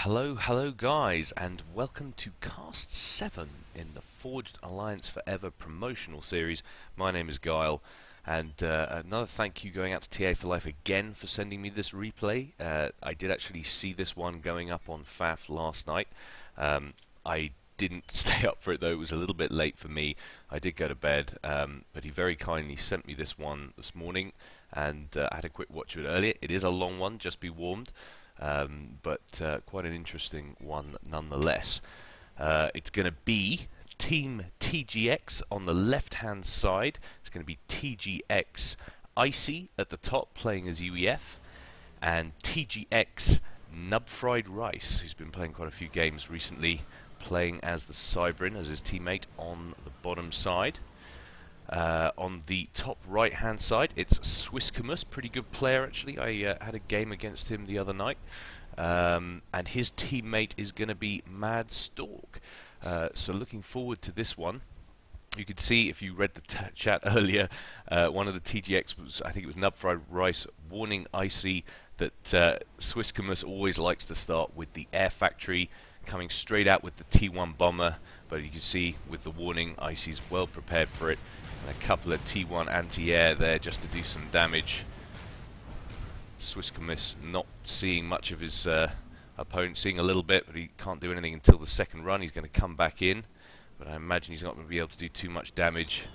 Hello guys, and welcome to Cast 7 in the Forged Alliance Forever promotional series. My name is Guile, and another thank you going out to TA for Life again for sending me this replay. I did actually see this one going up on FAF last night. I didn't stay up for it though, it was a little bit late for me. I did go to bed, but he very kindly sent me this one this morning, and I had a quick watch of it earlier. It is a long one, just be warned. But quite an interesting one nonetheless. It's going to be Team TGX on the left-hand side. It's going to be TGX ICY at the top, playing as UEF, and TGX NubFriedRice, who's been playing quite a few games recently, playing as the Cybrin, as his teammate on the bottom side. On the top right hand side, it's Swisskosmus, pretty good player actually. I had a game against him the other night, and his teammate is going to be Madstork. So looking forward to this one. You could see, if you read the chat earlier, one of the TGX was, I think it was NubFriedRice, warning ICY that Swisskosmus always likes to start with the air factory, coming straight out with the T1 bomber. But you can see with the warning, ICY's well prepared for it. And a couple of T1 anti-air there just to do some damage. Swisskosmus not seeing much of his opponent, seeing a little bit, but he can't do anything until the second run. He's going to come back in, but I imagine he's not going to be able to do too much damage.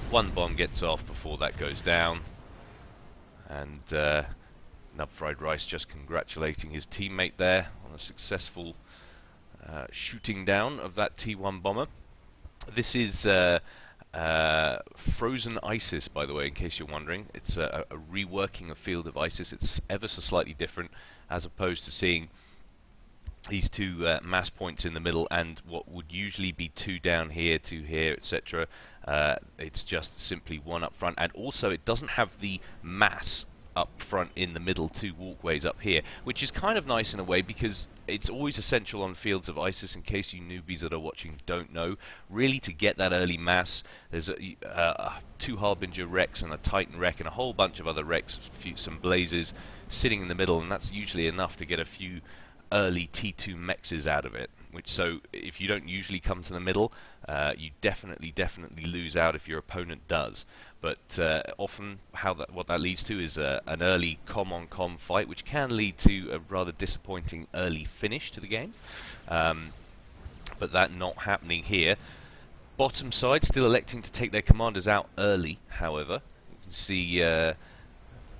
One bomb gets off before that goes down, and NubFriedRice just congratulating his teammate there on a successful shooting down of that T1 bomber. This is Frozen ISIS, by the way, in case you're wondering. It's a reworking of Field of ISIS. It's ever so slightly different, as opposed to seeing these two mass points in the middle and what would usually be two down here, two here, etc. It's just simply one up front, and also it doesn't have the mass up front in the middle, two walkways up here, which is kind of nice in a way, because it's always essential on Fields of ISIS, in case you newbies that are watching don't know, really to get that early mass. There's two Harbinger wrecks and a Titan wreck and a whole bunch of other wrecks, some blazes sitting in the middle, and that's usually enough to get a few early T2 mexes out of it. So if you don't usually come to the middle, you definitely lose out if your opponent does. But often what that leads to is an early com-on-com fight, which can lead to a rather disappointing early finish to the game. But that not happening here. Bottom side still electing to take their commanders out early, however. You can see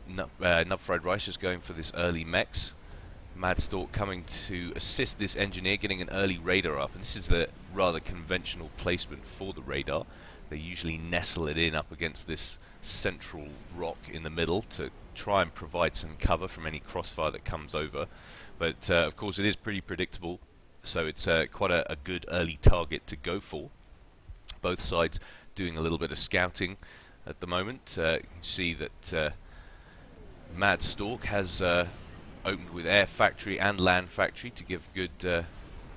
NubFriedRice just going for this early mechs. Madstork coming to assist this engineer, getting an early radar up, and this is the rather conventional placement for the radar. They usually nestle it in up against this central rock in the middle to try and provide some cover from any crossfire that comes over. But of course it is pretty predictable, so it's quite a good early target to go for. Both sides doing a little bit of scouting at the moment. You can see that Madstork has opened with air factory and land factory to give good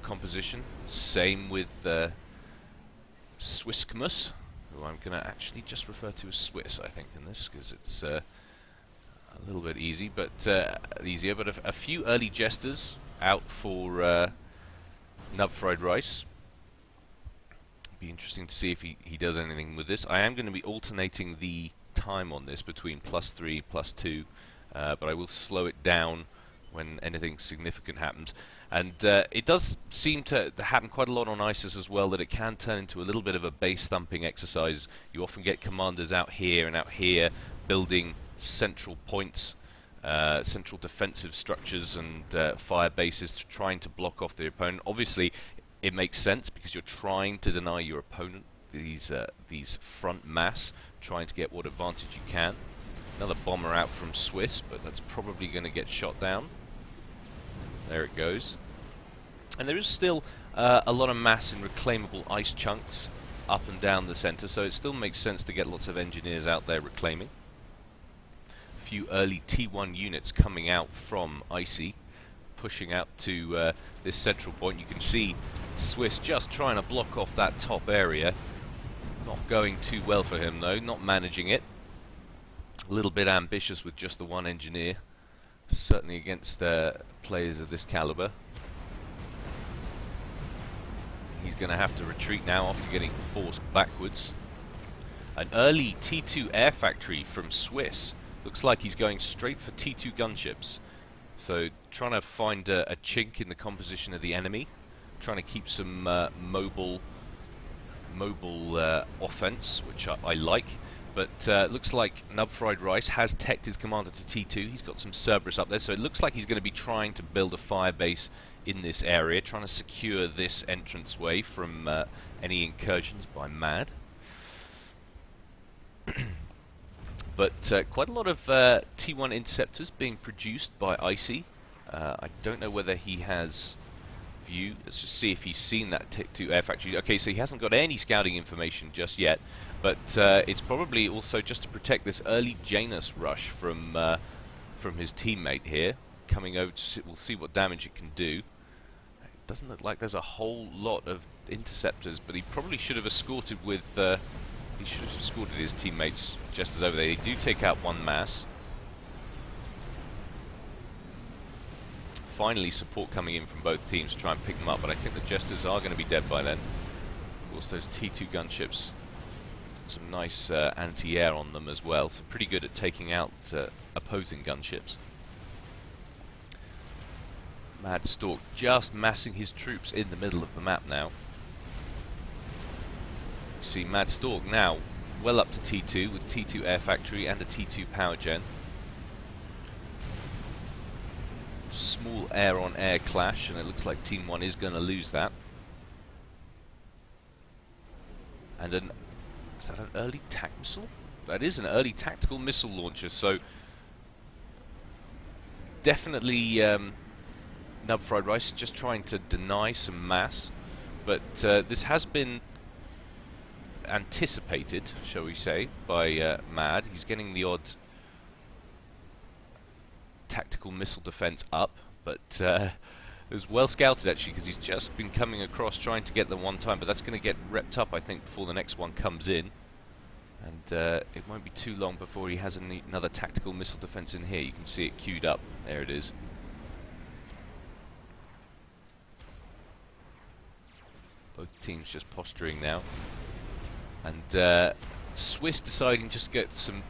composition. Same with Swisskosmus, who I'm going to actually just refer to as Swiss, I think, in this, because it's a little bit easy, but easier. But a few early jesters out for NubFriedRice. Be interesting to see if he does anything with this. I am going to be alternating the time on this between +3, +2. But I will slow it down when anything significant happens. And it does seem to happen quite a lot on ISIS as well, that it can turn into a little bit of a base thumping exercise. You often get commanders out here and out here building central points, central defensive structures and fire bases, trying to block off the opponent. Obviously it makes sense, because you're trying to deny your opponent these front mass, trying to get what advantage you can. Another bomber out from Swiss, but that's probably going to get shot down. There it goes. And there is still a lot of mass in reclaimable ice chunks up and down the center, so it still makes sense to get lots of engineers out there reclaiming. A few early T1 units coming out from ICY, pushing out to this central point. You can see Swiss just trying to block off that top area. Not going too well for him though, not managing it. A little bit ambitious with just the one engineer certainly against players of this caliber. He's going to have to retreat now after getting forced backwards. An early T2 air factory from Swiss. Looks like he's going straight for T2 gunships. So trying to find a chink in the composition of the enemy. Trying to keep some mobile offense, which I like. But looks like NubFriedRice has teched his commander to T2. He's got some Cerberus up there, so it looks like he's going to be trying to build a fire base in this area, trying to secure this entranceway from any incursions by Mad. But quite a lot of T1 interceptors being produced by ICY. I don't know whether he has view. Let's just see if he's seen that T2 air factory. Okay, so he hasn't got any scouting information just yet, but it's probably also just to protect this early Janus rush from his teammate here. Coming over, we'll see what damage it can do. It doesn't look like there's a whole lot of interceptors, but he probably should have escorted with. He should have escorted his teammates just as over there. They do take out one mass. Finally, support coming in from both teams to try and pick them up, but I think the Jesters are going to be dead by then. Of course, those T2 gunships, some nice anti-air on them as well, so pretty good at taking out opposing gunships. Madstork just massing his troops in the middle of the map now. You see Madstork now well up to T2 with T2 air factory and a T2 power gen. Small air-on-air clash, and it looks like Team 1 is going to lose that. And is that an early TAC missile? That is an early tactical missile launcher, so definitely NubFriedRice just trying to deny some mass, but this has been anticipated, shall we say, by Mad. He's getting the odd tactical missile defense up, but it was well scouted actually, because he's just been coming across trying to get them one time, but that's going to get repped up I think before the next one comes in, and it won't be too long before he has another tactical missile defense in here. You can see it queued up. There it is. Both teams just posturing now, and Swiss deciding just to get some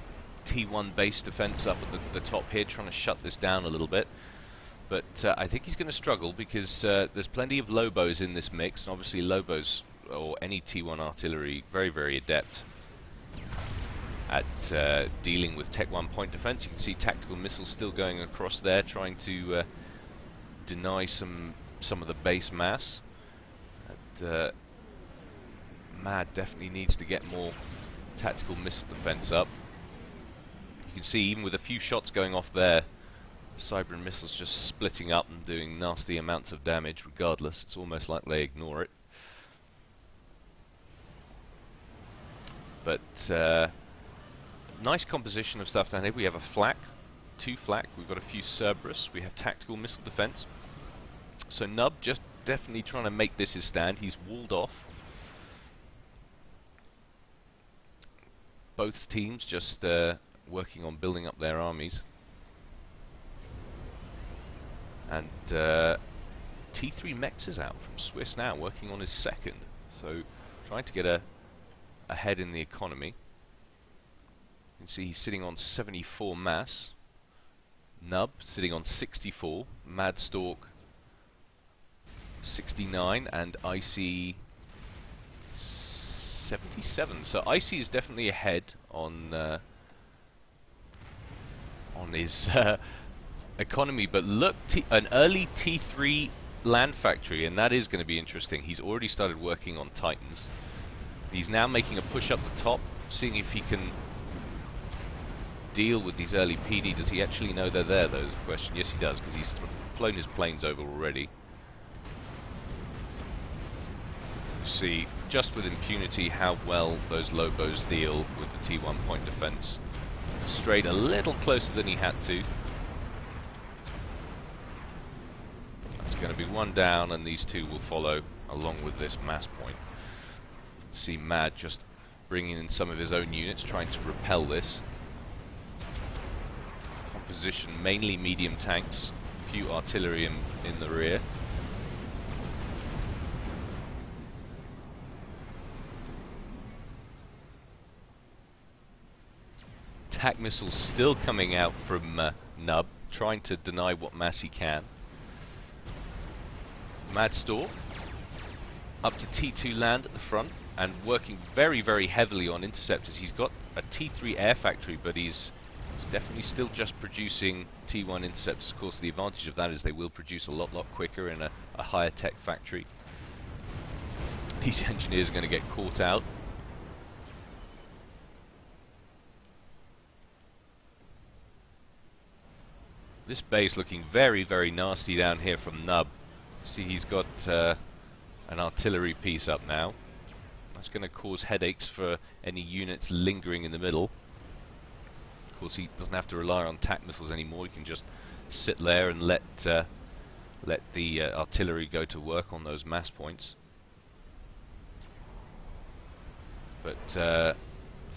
T1 base defense up at the top here, trying to shut this down a little bit. But I think he's going to struggle, because there's plenty of Lobos in this mix, and obviously Lobos, or any T1 artillery, very, very adept at dealing with Tech 1 point defense. You can see tactical missiles still going across there, trying to deny some of the base mass. And, Mad definitely needs to get more tactical missile defense up. You can see even with a few shots going off there, Cyber missiles just splitting up and doing nasty amounts of damage regardless. It's almost like they ignore it. But nice composition of stuff down here. We have a flak, 2 flak, we've got a few Cerberus, we have tactical missile defense. So Nub just definitely trying to make this his stand. He's walled off. Both teams just working on building up their armies. And T3 Mex is out from Swiss now, working on his second. So trying to get ahead in the economy. You can see he's sitting on 74 mass. Nub sitting on 64. Madstork 69, and ICY 77. So ICY is definitely ahead on his economy, but look, an early T3 land factory, and that is going to be interesting. He's already started working on Titans. He's now making a push up the top, seeing if he can deal with these early PD. Does he actually know they're there, though, is the question. Yes, he does, because he's flown his planes over already. See just with impunity how well those Lobos deal with the T1 point defense. Strayed a little closer than he had to. That's going to be one down, and these two will follow along with this mass point. See Mad just bringing in some of his own units, trying to repel this. position, mainly medium tanks, few artillery in the rear. Attack missiles still coming out from Nub, trying to deny what mass he can. Madstork up to T2 land at the front and working very, very heavily on interceptors. He's got a T3 air factory, but he's definitely still just producing T1 interceptors. Of course, the advantage of that is they will produce a lot quicker in a higher tech factory. These engineers are going to get caught out. This base looking very, very nasty down here from Nub. See, he's got an artillery piece up now. That's going to cause headaches for any units lingering in the middle. Of course, he doesn't have to rely on attack missiles anymore. He can just sit there and let the artillery go to work on those mass points. But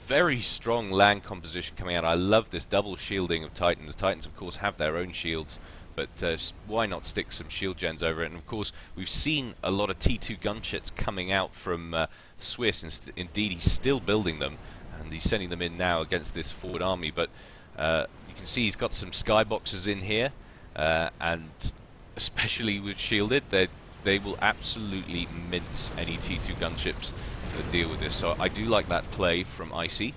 very strong land composition coming out. I love this double shielding of Titans. Titans, of course, have their own shields, but why not stick some shield gens over it? And of course, we've seen a lot of T2 gunships coming out from Swiss. Indeed, he's still building them, and he's sending them in now against this forward army. But you can see he's got some skyboxes in here, and especially with shielded, they will absolutely mince any T2 gunships that deal with this. So I do like that play from ICY.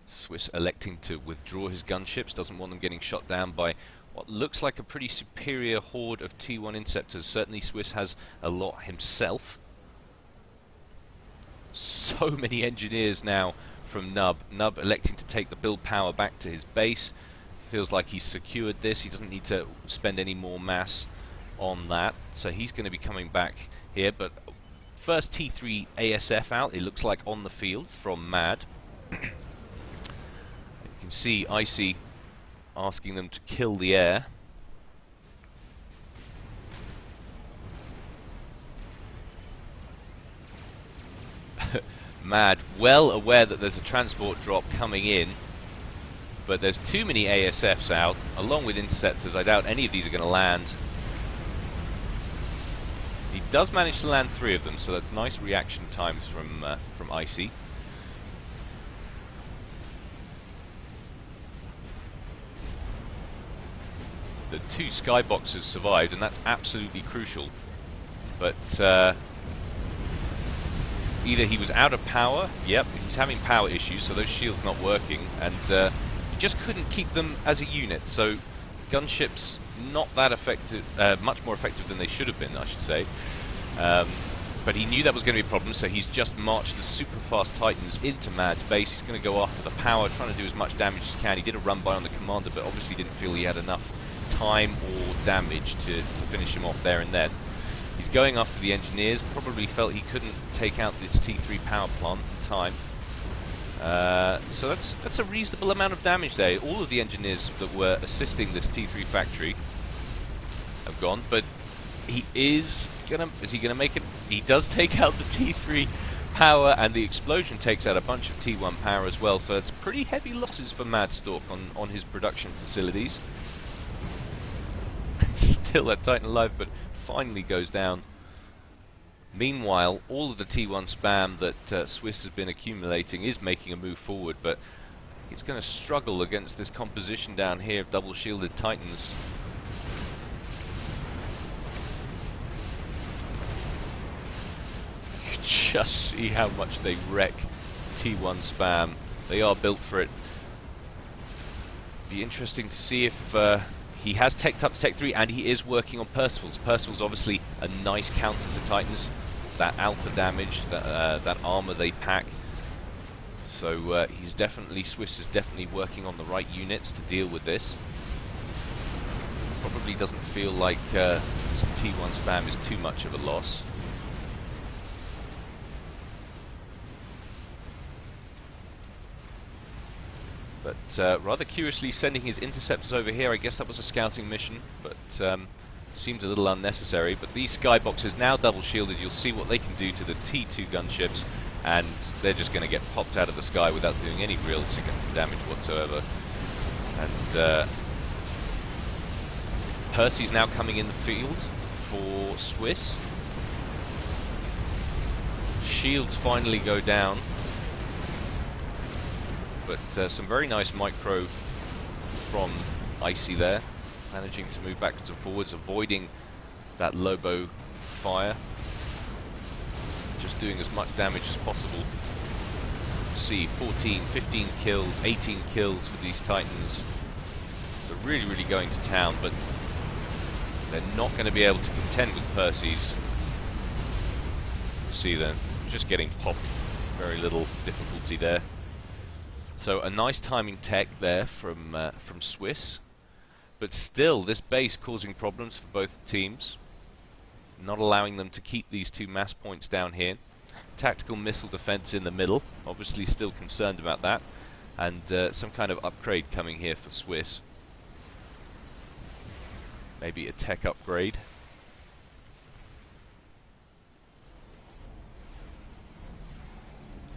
Swiss electing to withdraw his gunships, doesn't want them getting shot down by what looks like a pretty superior horde of T1 interceptors. Certainly Swiss has a lot himself. So many engineers now from Nub. Nub electing to take the build power back to his base. Feels like he's secured this. He doesn't need to spend any more mass on that. So he's going to be coming back here. But first T3 ASF out, it looks like on the field from Mad. You can see ICY asking them to kill the air. Mad, well aware that there's a transport drop coming in, but there's too many ASFs out, along with interceptors. I doubt any of these are going to land. He does manage to land 3 of them, so that's nice reaction times from ICY. The 2 skyboxes survived, and that's absolutely crucial. But either he was out of power, yep, he's having power issues, so those shields not working, and he just couldn't keep them as a unit. So gunships not that effective, much more effective than they should have been, I should say. But he knew that was going to be a problem, so he's just marched the super fast Titans into Mad's base. He's going to go after the power, trying to do as much damage as he can. He did a run by on the commander, but obviously didn't feel he had enough time or damage to finish him off there and then. He's going after the engineers, probably felt he couldn't take out this T3 power plant at the time. So that's a reasonable amount of damage there. All of the engineers that were assisting this T3 factory have gone, but is he gonna make it? He does take out the T3 power, and the explosion takes out a bunch of T1 power as well, so it's pretty heavy losses for Madstork on his production facilities. Still that Titan alive, but finally goes down. Meanwhile, all of the T1 spam that Swiss has been accumulating is making a move forward, but it's going to struggle against this composition down here of double shielded Titans. You can just see how much they wreck T1 spam. They are built for it. Be interesting to see if he has teched up to Tech 3, and he is working on Percival's. Percival's obviously a nice counter to Titans. That alpha damage, that armor they pack. So he's definitely, Swiss is definitely working on the right units to deal with this. Probably doesn't feel like T1 spam is too much of a loss. But rather curiously sending his interceptors over here. I guess that was a scouting mission, but seems a little unnecessary. But these skyboxes now double shielded, you'll see what they can do to the T2 gunships. and they're just going to get popped out of the sky without doing any real significant damage whatsoever. And Percy's now coming in the field for Swiss. Shields finally go down, but some very nice micro from ICY there, managing to move backwards and forwards, avoiding that Lobo fire, just doing as much damage as possible. See, 14, 15 kills, 18 kills for these Titans. So really, really going to town, but they're not going to be able to contend with Percy's. See, they're just getting popped. Very little difficulty there. So a nice timing tech there from Swiss, but still this base causing problems for both teams, not allowing them to keep these two mass points down here. Tactical missile defense in the middle, obviously still concerned about that, and some kind of upgrade coming here for Swiss. Maybe a tech upgrade.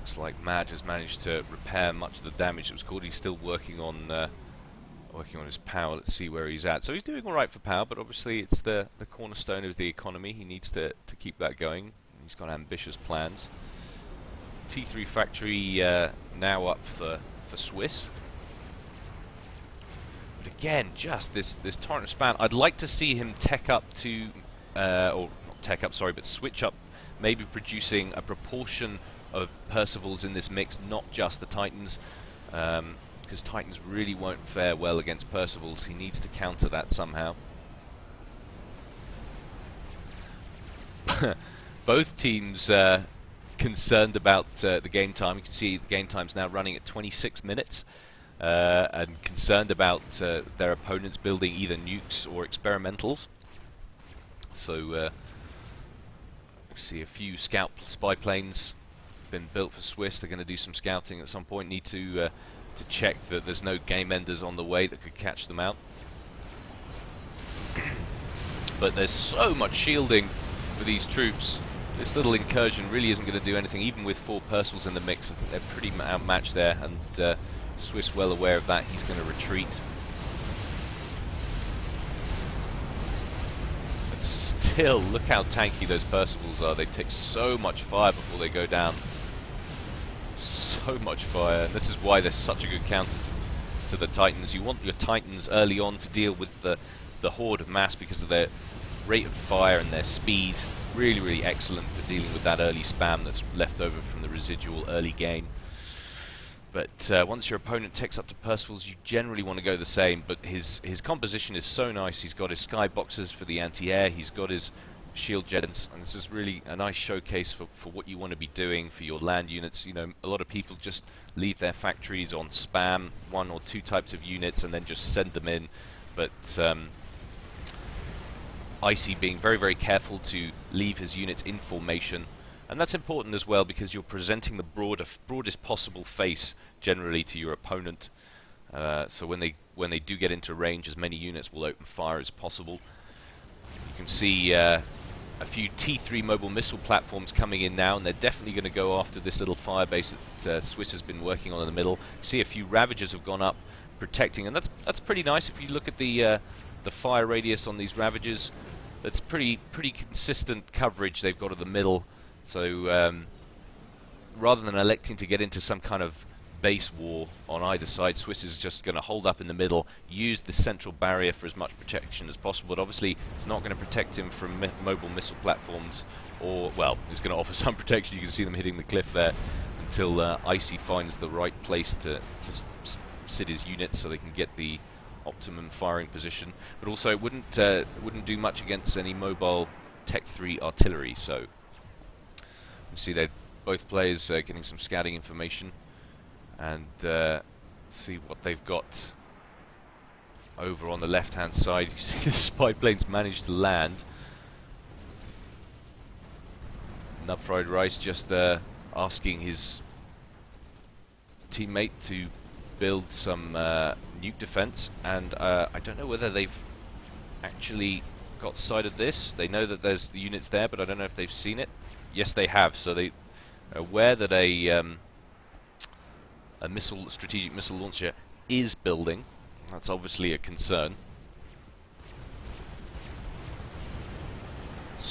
Looks like Mad has managed to repair much of the damage that was caused. He's still working on his power. Let's see where he's at. So he's doing alright for power, but obviously it's the cornerstone of the economy. He needs to keep that going. He's got ambitious plans. T3 factory now up for Swiss. But again, just this torrent of spam. I'd like to see him tech up to, or not tech up, sorry, but switch up, maybe producing a proportion of Percivals in this mix, not just the Titans, because Titans really won't fare well against Percivals. He needs to counter that somehow. Both teams concerned about the game time. You can see the game time's now running at 26 minutes, and concerned about their opponents building either nukes or experimentals. So see a few scout spy planes been built for Swiss. They're going to do some scouting at some point. Need to check that there's no game enders on the way that could catch them out. But there's so much shielding for these troops. This little incursion really isn't going to do anything, even with 4 Percivals in the mix. I think they're pretty outmatched there, and Swiss well aware of that. He's going to retreat. But still, look how tanky those Percivals are. They take so much fire before they go down. So much fire, and this is why they're such a good counter to the Titans. You want your Titans early on to deal with the horde of mass because of their rate of fire and their speed. Really, really excellent for dealing with that early spam that's left over from the residual early gain. But once your opponent takes up to Percivals, you generally want to go the same, but his composition is so nice. He's got his skyboxes for the anti-air, he's got his shield jets, and this is really a nice showcase for what you want to be doing for your land units. You know, a lot of people just leave their factories on spam, 1 or 2 types of units, and then just send them in. But ICY being very, very careful to leave his units in formation, and that's important as well because you're presenting the broadest possible face generally to your opponent. So when they do get into range, as many units will open fire as possible. You can see a few T3 mobile missile platforms coming in now, and they're definitely going to go after this little fire base that Swiss has been working on in the middle. You see a few Ravagers have gone up protecting, and that's pretty nice. If you look at the fire radius on these Ravagers, that's pretty consistent coverage they've got in the middle. So rather than electing to get into some kind of base war on either side, Swiss is just going to hold up in the middle, use the central barrier for as much protection as possible. But obviously, it's not going to protect him from mobile missile platforms, or, well, it's going to offer some protection. You can see them hitting the cliff there until ICY finds the right place to sit his units so they can get the optimum firing position. But also, it wouldn't do much against any mobile Tech 3 artillery. So you see that both players getting some scouting information, and see what they've got over on the left hand side. You see the spy planes managed to land. NubFriedRice just asking his teammate to build some nuke defense, and I don't know whether they've actually got sight of this. They know that there's the units there, but I don't know if they've seen it. Yes, they have. So they aware that a strategic missile launcher is building. That's obviously a concern.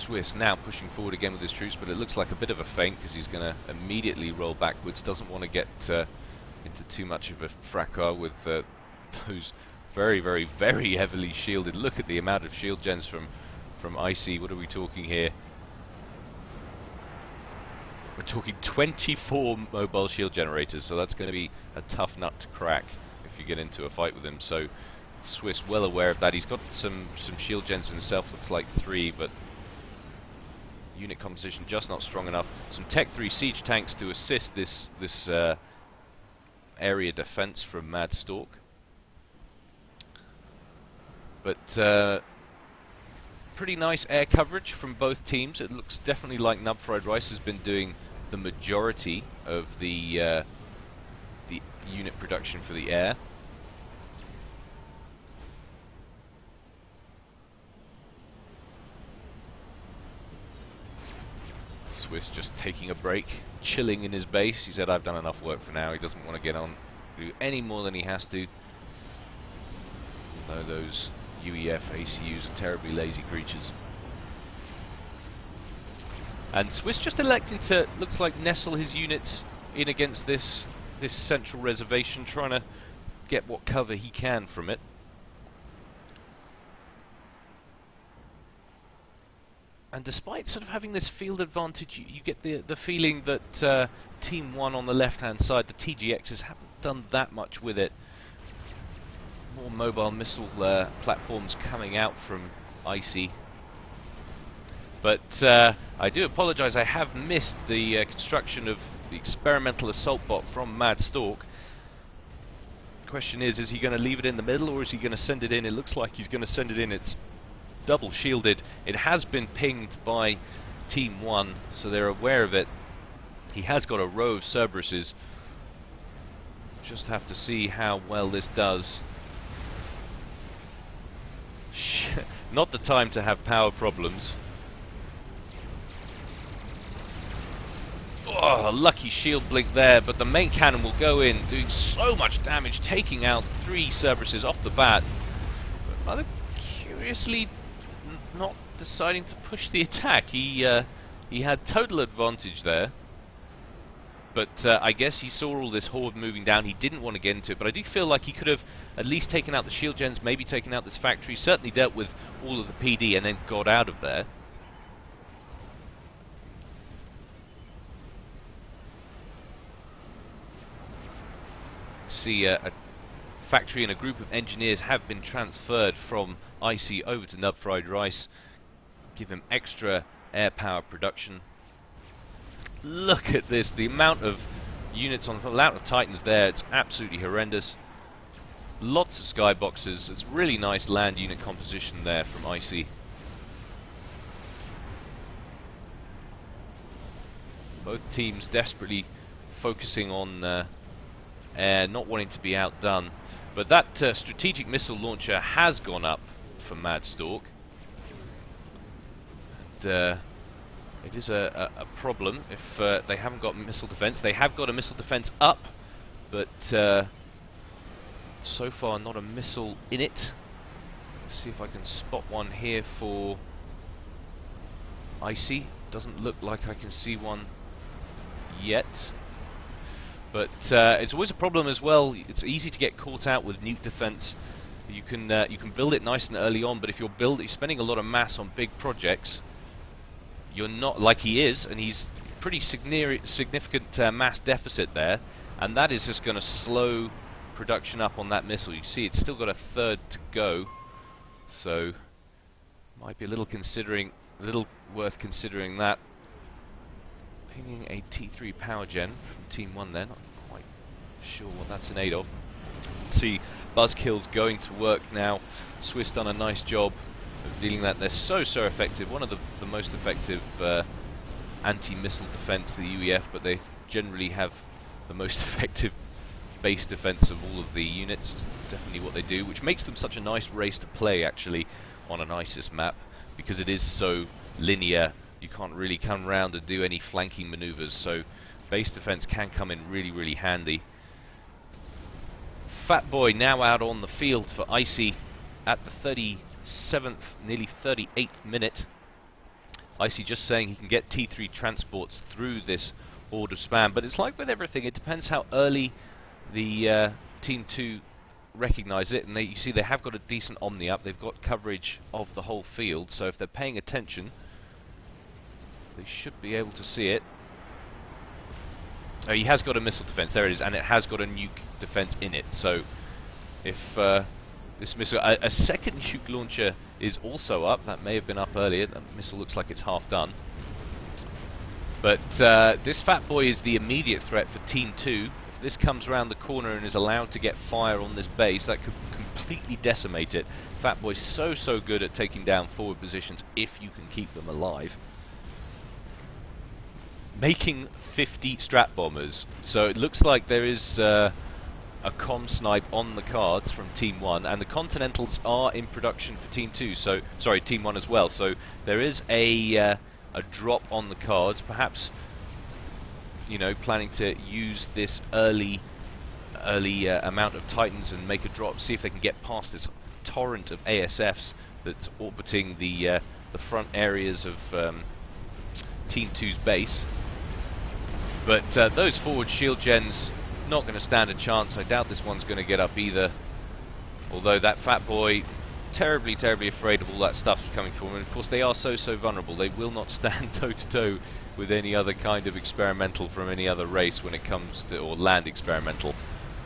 Swiss now pushing forward again with his troops, but it looks like a bit of a feint because he's going to immediately roll backwards. Doesn't want to get into too much of a fracas with those very, very, very heavily shielded. Look at the amount of shield gens from ICY. What are we talking here? We're talking 24 mobile shield generators, so that's going to be a tough nut to crack if you get into a fight with him. So Swiss well aware of that. He's got some shield gens himself, looks like 3, but unit composition just not strong enough. Some Tech 3 siege tanks to assist this area defense from Madstork. But pretty nice air coverage from both teams. It looks definitely like NubFriedRice has been doing the majority of the unit production for the air. Swiss just taking a break, chilling in his base. He said, I've done enough work for now. He doesn't want to get on, do any more than he has to. Although those UEF ACUs are terribly lazy creatures. And Swiss just electing to, looks like, nestle his units in against this central reservation, trying to get what cover he can from it. And despite sort of having this field advantage, you get the feeling that Team 1 on the left-hand side, the TGXs, haven't done that much with it. More mobile missile platforms coming out from ICY. But I do apologise, I have missed the construction of the experimental assault bot from Madstork. Question is he going to leave it in the middle, or is he going to send it in? It looks like he's going to send it in. It's double shielded. It has been pinged by Team 1, so they're aware of it. He has got a row of Cerberuses. Just have to see how well this does. Not the time to have power problems. Oh, a lucky shield blink there, but the main cannon will go in, doing so much damage, taking out 3 Cerberuses off the bat. But rather curiously, not deciding to push the attack. He had total advantage there, but I guess he saw all this horde moving down. He didn't want to get into it, but I do feel like he could have at least taken out the shield gens, maybe taken out this factory, certainly dealt with all of the PD and then got out of there. See a factory and a group of engineers have been transferred from ICY over to NubFriedRice, give him extra air power production. Look at this, the amount of units on the amount of Titans there, it's absolutely horrendous. Lots of skyboxes. It's really nice land unit composition there from ICY. Both teams desperately focusing on air, not wanting to be outdone. But that strategic missile launcher has gone up for Madstork. And it is a problem if they haven't got missile defense. They have got a missile defense up, but so far not a missile in it. Let's see if I can spot one here for ICY. Doesn't look like I can see one yet. But it's always a problem as well. It's easy to get caught out with nuke defense. You can build it nice and early on, but if you're spending a lot of mass on big projects, you're not like he is, and he's pretty significant mass deficit there, and that is just going to slow production up on that missile. You see, it's still got a third to go, so might be a little worth considering that. Pinging a T3 power gen from Team 1 there, not quite sure what that's in aid of. See, Buzzkill's going to work now. Swiss done a nice job of dealing that. They're so effective, one of the most effective anti-missile defense, the UEF, but they generally have the most effective base defense of all of the units. It's definitely what they do, which makes them such a nice race to play actually on an ISIS map, because it is so linear. You can't really come round and do any flanking maneuvers, so base defense can come in really, really handy. Fat Boy now out on the field for ICY at the 37th, nearly 38th minute. ICY just saying he can get T3 transports through this horde of spam, but it's like with everything, it depends how early the Team 2 recognise it, and you see they have got a decent Omni up, they've got coverage of the whole field, so if they're paying attention, they should be able to see it. Oh, he has got a missile defense, there it is, and it has got a nuke defense in it, so if this missile, a second nuke launcher is also up, that may have been up earlier, that missile looks like it's half done. But this Fat Boy is the immediate threat for Team 2. If this comes around the corner and is allowed to get fire on this base, that could completely decimate it. Fat Boy's so good at taking down forward positions if you can keep them alive. Making 50 strat bombers, so it looks like there is a comm snipe on the cards from Team 1, and the Continentals are in production for Team 2, so sorry, Team 1 as well, so there is a drop on the cards, perhaps, you know, planning to use this early amount of Titans and make a drop, see if they can get past this torrent of ASFs that's orbiting the front areas of Team 2's base. But those forward shield gens not going to stand a chance. I doubt this one's going to get up either. Although that Fat Boy, terribly afraid of all that stuff coming for him. And of course they are so vulnerable. They will not stand toe to toe with any other kind of experimental from any other race when it comes to, or land experimental.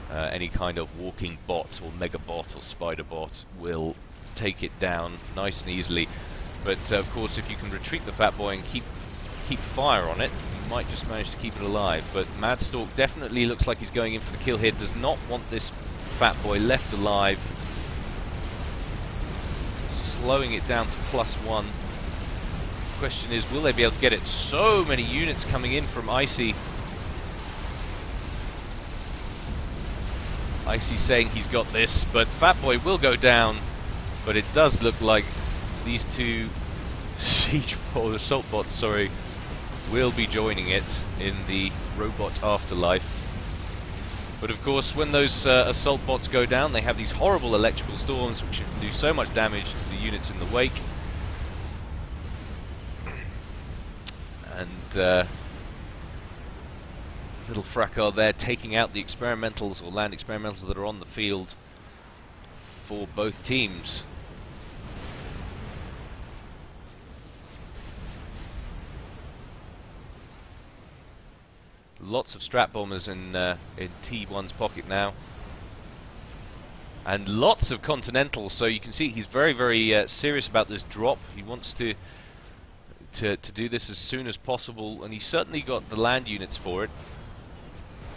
Any kind of walking bot or mega bot or spider bot will take it down nice and easily. But of course if you can retreat the Fat Boy and keep fire on it, you might just manage to keep it alive. But Madstork definitely looks like he's going in for the kill here, does not want this Fat Boy left alive. Slowing it down to +1. Question is, will they be able to get it? So many units coming in from ICY. ICY saying he's got this, but Fat Boy will go down. But it does look like these two siege or assault bots, sorry, will be joining it in the robot afterlife. But of course, when those assault bots go down, they have these horrible electrical storms which can do so much damage to the units in the wake. And little fracas there taking out the experimentals or land experimentals that are on the field for both teams. Lots of strat bombers in T1's pocket now, and lots of Continentals. So you can see he's very serious about this drop. He wants to do this as soon as possible, and he's certainly got the land units for it.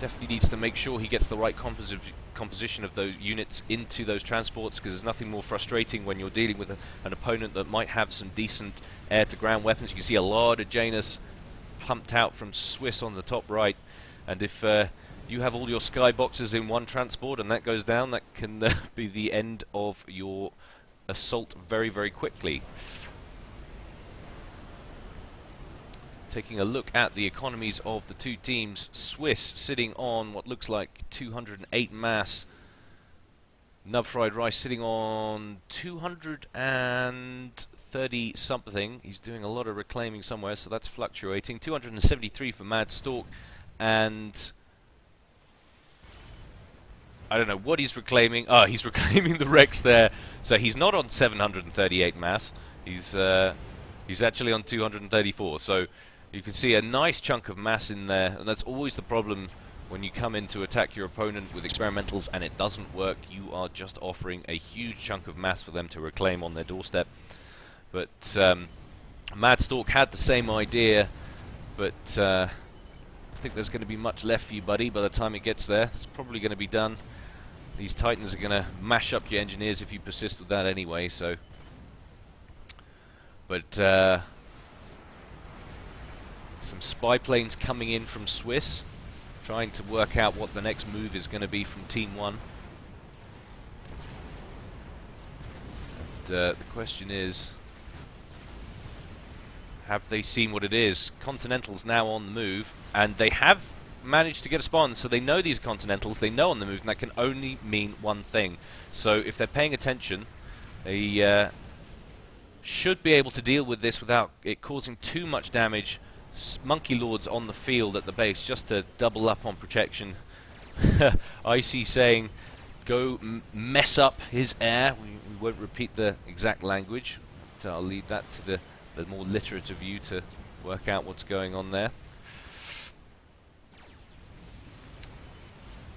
Definitely needs to make sure he gets the right composition of those units into those transports, because there's nothing more frustrating when you're dealing with an opponent that might have some decent air-to-ground weapons. You can see a lot of Janus pumped out from Swiss on the top right, and if you have all your skyboxes in one transport and that goes down, that can be the end of your assault very quickly. Taking a look at the economies of the two teams, Swiss sitting on what looks like 208 mass, NubFriedRice sitting on 230 something. He's doing a lot of reclaiming somewhere, so that's fluctuating. 273 for Madstork, and I don't know what he's reclaiming. Ah, he's reclaiming the Rex there. So he's not on 738 mass. He's actually on 234. So you can see a nice chunk of mass in there, and that's always the problem when you come in to attack your opponent with experimentals and it doesn't work. You are just offering a huge chunk of mass for them to reclaim on their doorstep. But Madstork had the same idea, but I think there's going to be much left for you, buddy, by the time it gets there. It's probably going to be done. These Titans are going to mash up your engineers if you persist with that anyway, so... But some spy planes coming in from Swiss, trying to work out what the next move is going to be from Team 1. And the question is, Have they seen what it is? Continentals now on the move, and they have managed to get a spawn, so they know these Continentals, they know on the move, and that can only mean one thing. So if they're paying attention, they should be able to deal with this without it causing too much damage. Monkey Lords on the field at the base just to double up on protection. ICY saying, go mess up his air. We won't repeat the exact language, so I'll leave that to the more literate of you to work out what's going on there.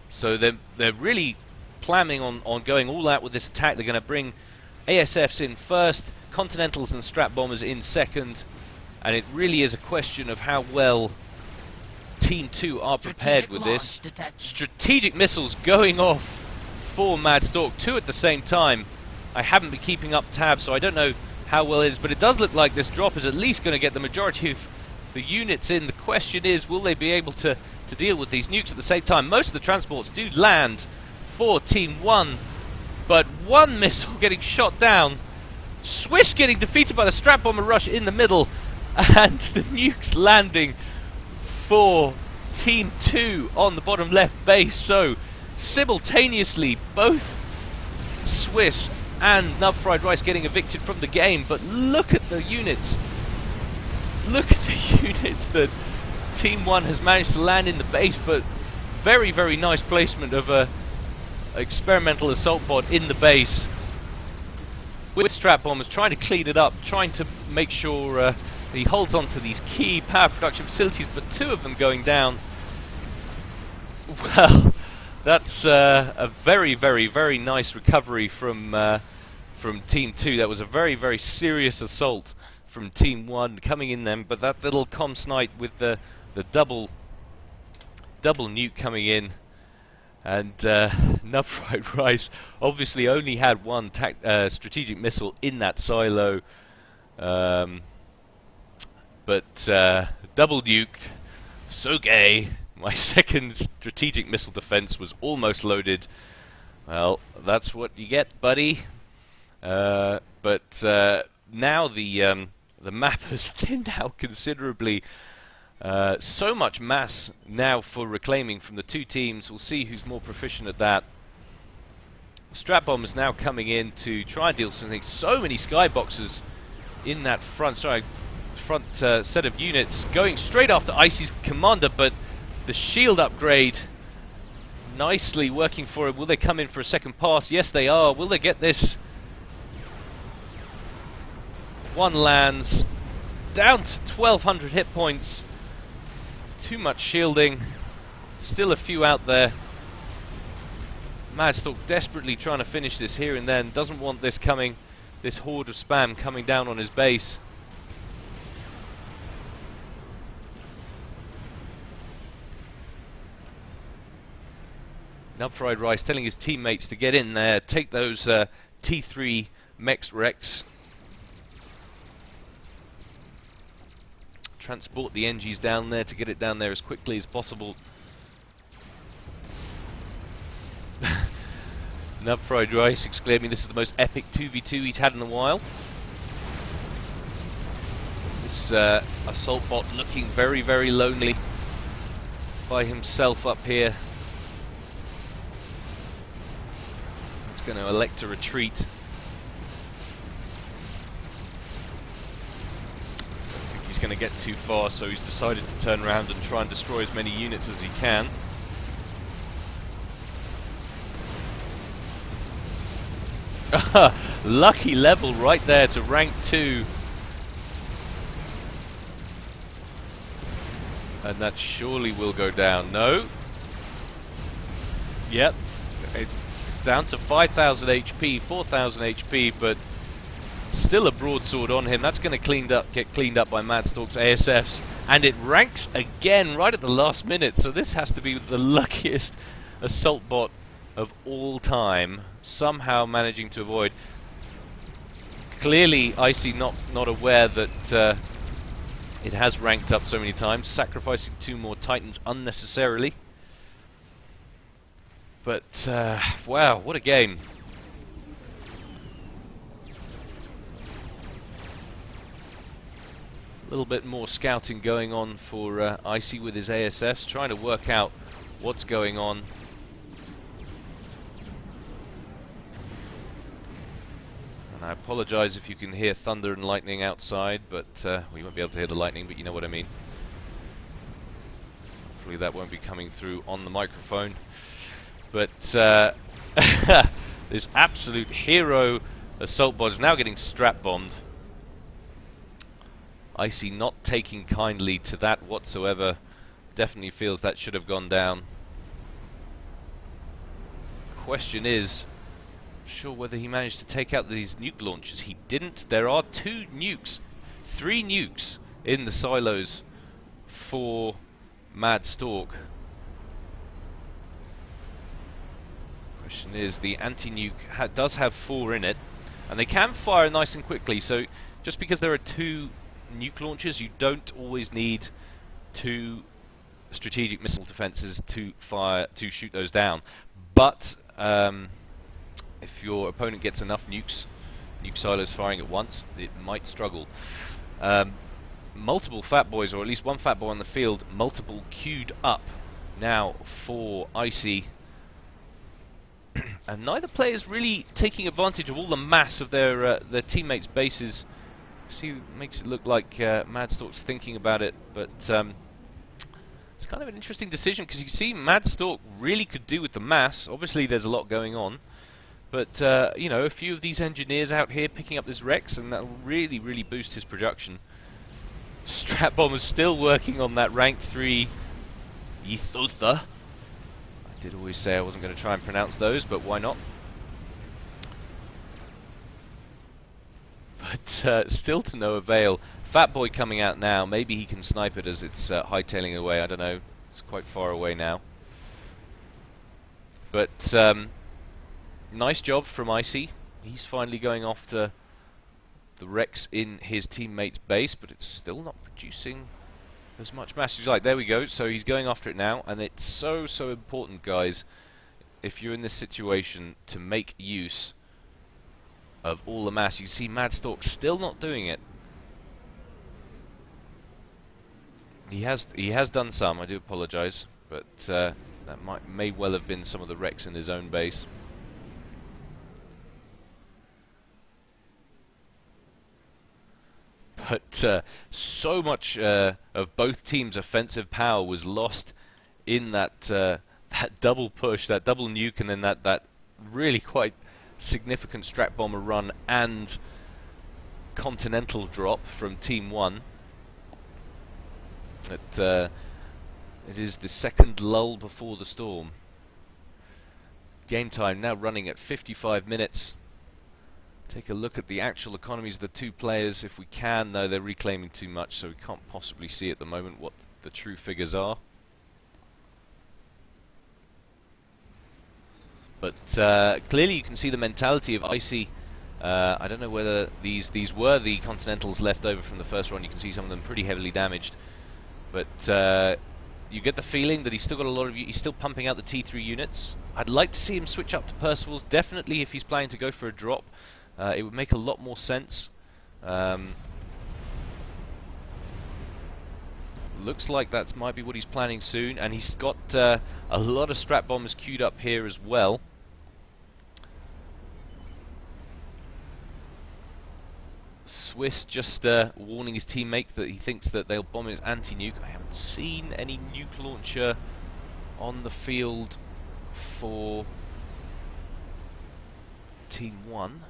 So they're really planning on going all out with this attack. They're going to bring ASFs in first, Continentals and Strat Bombers in second, and it really is a question of how well Team 2 are prepared with this. Strategic missiles going off for Madstork, 2 at the same time. I haven't been keeping up tabs, so I don't know how well it is, but it does look like this drop is at least going to get the majority of the units in. The question is, will they be able to deal with these nukes at the same time? Most of the transports do land for Team 1, but one missile getting shot down. Swiss getting defeated by the Strat Bomber rush in the middle, and the nukes landing for Team 2 on the bottom left base. So simultaneously both Swiss and NubFriedRice getting evicted from the game, but look at the units. Look at the units that Team 1 has managed to land in the base, but very, very nice placement of a experimental assault pod in the base, with Strat Bombers trying to clean it up, trying to make sure he holds on to these key power production facilities, but 2 of them going down. Well, that's a very, very, very nice recovery from Team 2. That was a very, very serious assault from Team 1 coming in then, but that little comm snipe with the double nuke coming in, and NubFriedRice obviously only had one strategic missile in that silo, but double nuked. So gay. My second strategic missile defense was almost loaded. Well, that's what you get, buddy. But now the map has thinned out considerably. So much mass now for reclaiming from the 2 teams. We'll see who's more proficient at that. Strat Bombers now coming in to try and deal with something. So many skyboxes in that front set of units, going straight after ICY's commander, but the shield upgrade nicely working for him. Will they come in for a second pass? Yes, they are. Will they get this? One lands, down to 1200 hit points. Too much shielding. Still a few out there. Madstork desperately trying to finish this here and then. Doesn't want this horde of spam coming down on his base. NubFriedRice telling his teammates to get in there, take those T3 Mex Rex, transport the NGs down there to get it down there as quickly as possible. NubFriedRice exclaiming this is the most epic 2v2 he's had in a while. This assault bot looking very, very lonely by himself up here. It's going to elect to retreat. Don't think he's going to get too far, so he's decided to turn around and try and destroy as many units as he can. Lucky level right there to rank 2. And that surely will go down. No. Yep. It's down to 5,000 HP, 4,000 HP, but still a broadsword on him. That's going to get cleaned up by Madstork's ASFs, and it ranks again right at the last minute. So this has to be the luckiest assault bot of all time, somehow managing to avoid. Clearly ICY not aware that it has ranked up so many times, sacrificing 2 more Titans unnecessarily. But wow, what a game. little bit more scouting going on for ICY with his ASFs, trying to work out what's going on. And I apologise if you can hear thunder and lightning outside, but well, you won't be able to hear the lightning, but you know what I mean. Hopefully that won't be coming through on the microphone. But this absolute hero assault bod is now getting strap bombed. ICY not taking kindly to that whatsoever. Definitely feels that should have gone down. Question is, sure whether he managed to take out these nuke launchers. He didn't. There are 3 nukes in the silos for Madstork. Question is, the anti-nuke does have 4 in it, and they can fire nice and quickly. So just because there are 2 nuke launchers, you don't always need 2 strategic missile defenses to shoot those down. But if your opponent gets enough nuke silos firing at once, it might struggle. Multiple fat boys, or at least one fat boy on the field, multiple queued up now for ICY. And neither player is really taking advantage of all the mass of their teammates' bases. See, makes it look like Madstork's thinking about it, but it's kind of an interesting decision, because you see Madstork really could do with the mass. Obviously there's a lot going on, but you know, a few of these engineers out here picking up this Rex, and that will really, really boost his production. Strap Bomber's still working on that rank 3 Yithutha. I did always say I wasn't going to try and pronounce those, but why not? But still to no avail. Fat Boy coming out now. Maybe he can snipe it as it's hightailing away. I don't know. It's quite far away now. But nice job from ICY. He's finally going after the Rex in his teammate's base, but it's still not producing as much mass as he'd like. There we go. So he's going after it now, and it's so important, guys, if you're in this situation, to make use of all the mass. You see Madstork still not doing it. He has done some, I do apologise, but that may well have been some of the Rex in his own base. But so much of both teams' offensive power was lost in that double push, that double nuke, and then that really quite significant strap bomber run and continental drop from Team 1. It is the second lull before the storm. Game time now running at 55 minutes. Take a look at the actual economies of the 2 players if we can. No, they're reclaiming too much, so we can't possibly see at the moment what the true figures are. But clearly you can see the mentality of ICY. I don't know whether these were the Continentals left over from the first run. You can see some of them pretty heavily damaged. But you get the feeling that he's still got a lot of... He's still pumping out the T3 units. I'd like to see him switch up to Percival's. Definitely if he's planning to go for a drop. It would make a lot more sense. Looks like that might be what he's planning soon. And he's got a lot of strap bombers queued up here as well. Swiss just warning his teammate that he thinks that they'll bomb his anti-nuke. I haven't seen any nuke launcher on the field for Team 1,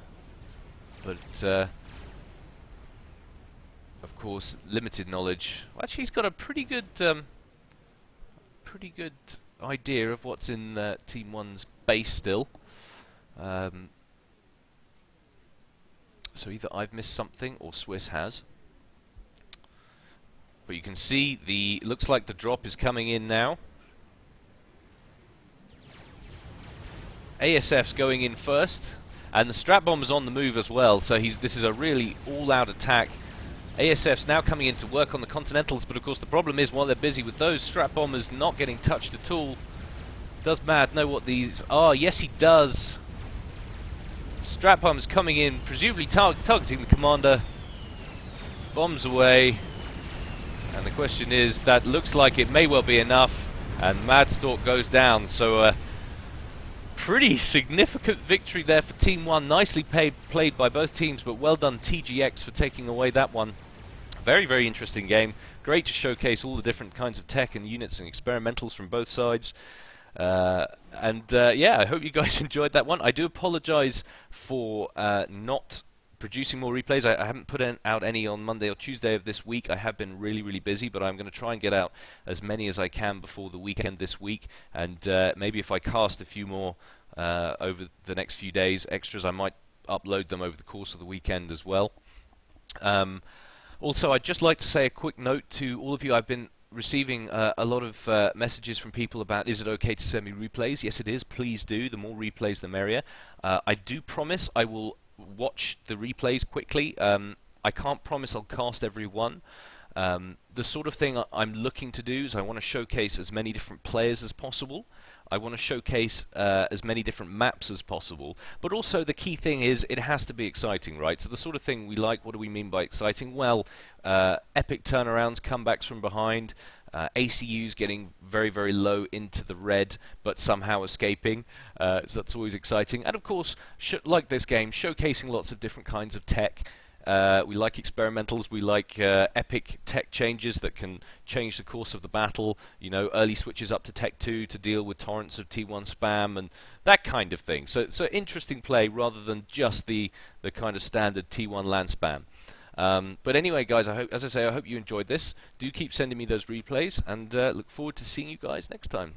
but of course limited knowledge. Actually, he's got a pretty good idea of what's in Team 1's base still. So either I've missed something or Swiss has. But you can see looks like the drop is coming in now. ASF's going in first, and the strap bomber's on the move as well. So this is a really all-out attack. ASF's now coming in to work on the Continentals, but of course the problem is while they're busy with those strap bombers not getting touched at all. Does Mad know what these are? Yes, he does. Strap bombs coming in, presumably targeting the commander. Bombs away. And the question is, that looks like it may well be enough, and Madstork goes down. So pretty significant victory there for Team 1. Nicely played by both teams, but well done TGX for taking away that one. Very, very interesting game. Great to showcase all the different kinds of tech and units and experimentals from both sides. Yeah, I hope you guys enjoyed that one. I do apologize for not producing more replays. I haven't put out any on Monday or Tuesday of this week. I have been really, really busy, but I'm going to try and get out as many as I can before the weekend this week, and maybe if I cast a few more over the next few days, extras, I might upload them over the course of the weekend as well. Also, I'd just like to say a quick note to all of you. I've been receiving a lot of messages from people about, is it okay to send me replays? Yes, it is. Please do. The more replays, the merrier. I do promise I will watch the replays quickly. I can't promise I'll cast every one. The sort of thing I'm looking to do is I want to showcase as many different players as possible. I want to showcase as many different maps as possible, but also the key thing is it has to be exciting, right? So the sort of thing we like, what do we mean by exciting? Well, epic turnarounds, comebacks from behind, ACUs getting very, very low into the red, but somehow escaping. So that's always exciting. And of course, like this game, showcasing lots of different kinds of tech. We like experimentals, we like epic tech changes that can change the course of the battle, you know, early switches up to Tech 2 to deal with torrents of T1 spam and that kind of thing. So interesting play rather than just the kind of standard T1 land spam. But anyway, guys, as I say, I hope you enjoyed this. Do keep sending me those replays, and look forward to seeing you guys next time.